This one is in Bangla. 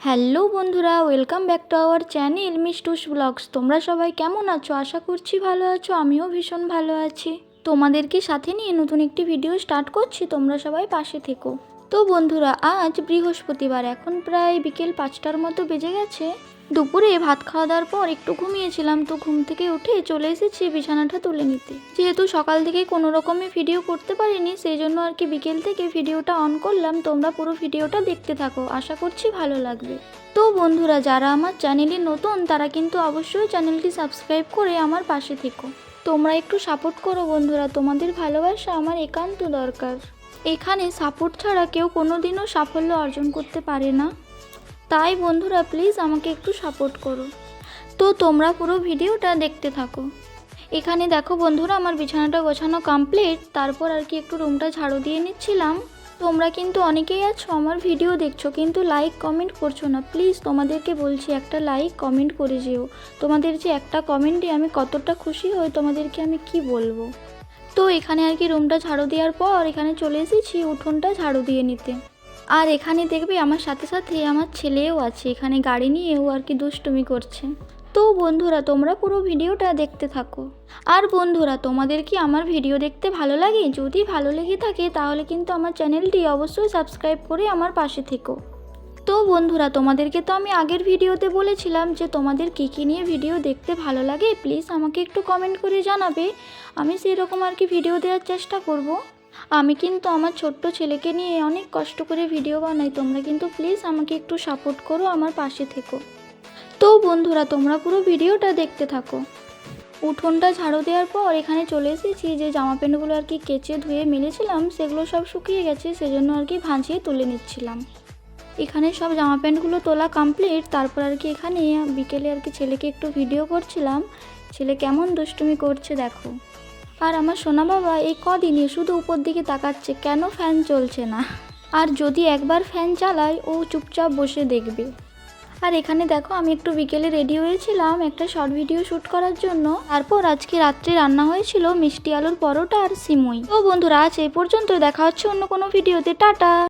হ্যালো বন্ধুরা, welcome back to our channel Mishtu's vlogs. তোমরা সবাই কেমন আছো? আশা করছি ভালো আছো। আমিও ভীষণ ভালো আছি। তোমাদেরকে সাথে নিয়ে নতুন একটি ভিডিও স্টার্ট করছি, তোমরা সবাই পাশে থেকো। তো বন্ধুরা, আজ বৃহস্পতিবার, এখন প্রায় বিকেল 5টার মতো বেজে গেছে। দুপুরে ভাত খাওয়া দাওয়ার পর একটু ঘুমিয়েছিলাম, তো ঘুম থেকে উঠে চলে এসেছি বিছানাটা তুলে নিতে। যেহেতু সকাল থেকে কোনো রকমে ভিডিও করতে পারিনি, সেই জন্য আর কি বিকেল থেকে ভিডিওটা অন করলাম। তোমরা পুরো ভিডিওটা দেখতে থাকো, আশা করছি ভালো লাগবে। তো বন্ধুরা, যারা আমার চ্যানেলে নতুন তারা কিন্তু অবশ্যই চ্যানেলটি সাবস্ক্রাইব করে আমার পাশে থেকো। তোমরা একটু সাপোর্ট করো বন্ধুরা, তোমাদের ভালোবাসা আমার একান্ত দরকার। এখানে সাপোর্ট ছাড়া কেউ কোনোদিনও সাফল্য অর্জন করতে পারে না। তাই বন্ধুরা, প্লিজ আমাকে একটু সাপোর্ট করো। তো তোমরা পুরো ভিডিওটা দেখতে থাকো। এখানে দেখো বন্ধুরা, আমার বিছানাটা গোছানো কমপ্লিট। তারপর আর কি একটু রুমটা ঝাড়ু দিয়ে নিচ্ছিলাম। তোমরা কিন্তু অনেকেই আছো আমার ভিডিও দেখছো, কিন্তু লাইক কমেন্ট করছো না। প্লিজ তোমাদেরকে বলছি, একটা লাইক কমেন্ট করে যেও। তোমাদের যে একটা কমেন্টে আমি কতটা খুশি হই তোমাদেরকে আমি কি বলবো। তো এখানে আর কি রুমটা ঝাড়ু দেওয়ার পর এখানে চলে এসেছি উঠোনটা ঝাড়ু দিয়ে নিতে। আর এখানে দেখবে আমার সাথে সাথে আমার ছেলেও আছে, এখানে গাড়ি নিয়েও আর কি দুষ্টুমি করছে। তো বন্ধুরা, তোমরা পুরো ভিডিওটা দেখতে থাকো। আর বন্ধুরা, তোমাদের কি আমার ভিডিও দেখতে ভালো লাগে? যদি ভালো লেগে থাকে তাহলে কিন্তু আমার চ্যানেলটি অবশ্যই সাবস্ক্রাইব করে আমার পাশে থেকো। তো বন্ধুরা, তোমাদেরকে তো আমি আগের ভিডিওতে বলেছিলাম যে তোমাদের কী কী নিয়ে ভিডিও দেখতে ভালো লাগে, প্লিজ আমাকে একটু কমেন্ট করে জানাবে। আমি সেই রকম আর কি ভিডিও দেওয়ার চেষ্টা করব। আমি কিন্তু আমার ছোট্ট ছেলেকে নিয়ে অনেক কষ্ট করে ভিডিও বানাই। তোমরা কিন্তু প্লিজ আমাকে একটু সাপোর্ট করো, আমার পাশে থেকো। তো বন্ধুরা, তোমরা পুরো ভিডিওটা দেখতে থাকো। উঠোনটা ঝাড়ু দেওয়ার পর এখানে চলে এসেছি। যে জামা প্যান্টগুলো আর কি কেচে ধুয়ে মেলেছিলাম সেগুলো সব শুকিয়ে গেছে, সেজন্য আর কি ভাঁজিয়ে তুলে নিচ্ছিলাম। এখানে সব জামা প্যান্টগুলো তোলা কমপ্লিট। তারপর আর কি এখানে বিকেলে আর কি ছেলেকে একটু ভিডিও করছিলাম। ছেলে কেমন দুষ্টুমি করছে দেখো। আর আমার সোনা বাবা এই কদিনে শুধু উপর দিকে তাকাচ্ছে, কেন ফ্যান চলছে না। আর যদি একবার ফ্যান চালায় ও চুপচাপ বসে দেখবে। আর এখানে দেখো, আমি একটু বিকেলে রেডি হয়েছিলাম একটা শর্ট ভিডিও শ্যুট করার জন্য। তারপর আজকে রাত্রে রান্না হয়েছিল মিষ্টি আলুর পরোটা আর সিমুই। তো বন্ধুরা, আজ এই পর্যন্ত। দেখা হচ্ছে অন্য কোনো ভিডিওতে। টাটা।